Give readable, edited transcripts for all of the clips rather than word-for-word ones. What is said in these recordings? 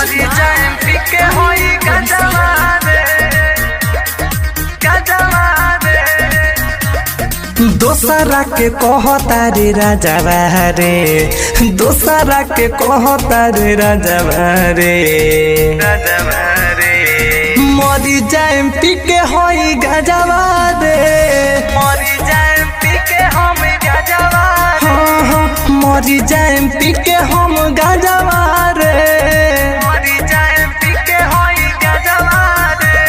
मरी जाए पीके होई गजवा रे गजवा रे। दोसरा के कहता रे राजवा रे, दोसरा के कहता रे राजवा रे राजवा रे। मरी जाए पीके होई गजवा रे, मरी जाए पीके हम गजवा रे। मरी जाए पीके हम गजवा रे, मरी जाए पीके होई गजवा रे।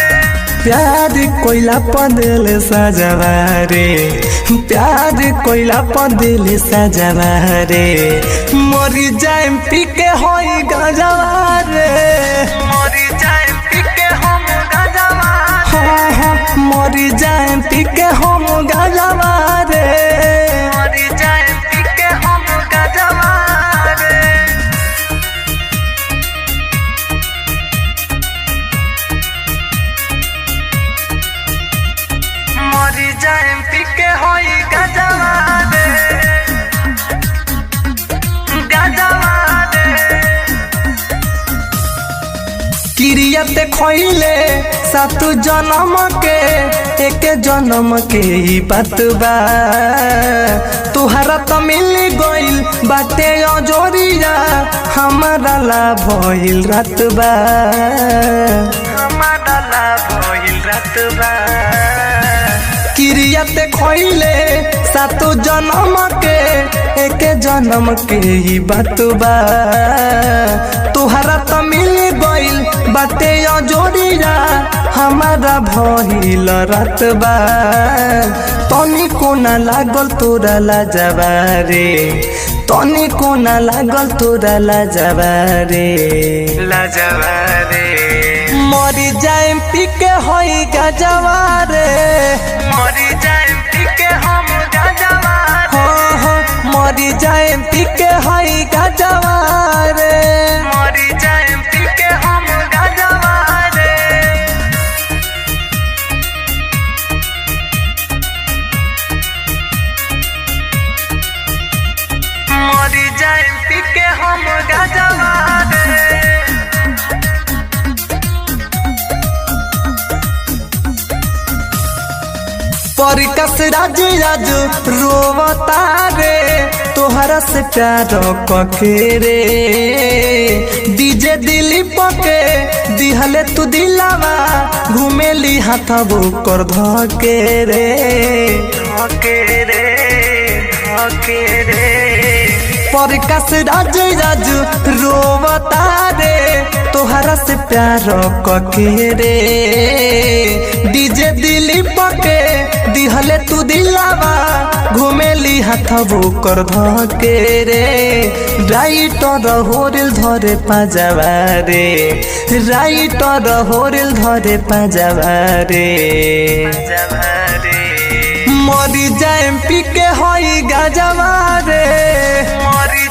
प्यार कोइला पदिल सजवा रे, प्यार कोइला पदिल सजवा रे। मरी जाए पीके होई गजवा रे, मरी जाए पीके हम गजवा रे। मरी जाए पीके हम गजवा रे, मरी जाए पीके हम गजवा रे। मरी जाए पीके होई गजवा रे गजवा रे। किरियत खोइले सात जन्म के, एक जन्म के ही बात बा। तुहरा तो मिल गइल बाटे अजोरिया, हमारा ला भइल रात बा, हमारा ला भइल रात बा। किरियत खोइले सात जन्म के, एक जन्म के ही बात बा। तुहरा तो मिल गइल बाटे अजोरिया, हमारा भइल रात बा। तनी कोना लागल तोरा लाजवा रे, तनी कोना लागल तोरा लाजवा रे लाजवा रे। मरी जाए पीके होई गजवा रे, मरी जाए पीके हम गजवा रे। मरी जाए पीके होई गजवा रे, मरी जाए पीके हम गजवा रे। मरी जाए पीके हम गजवा रे। परिकस राज राज रोवता रे, तोहरा से प्यार कखे रे। डीजे दिलीप के दिहले तू दिलावा, घूमेली हाथबो कर धके रे धके रे धके रे। परिकस राज राज रोवता रे, तोहरा से प्यार कखे रे। डीजे दिलीप के दिहले तू दिलावा, घूमेली हाथबो कर धके रे। राइटर होरिल धरे पाजवा रे, राइटर होरिल धरे पाजवा रे। मरी जाए पीके होई गजवा रे, मरी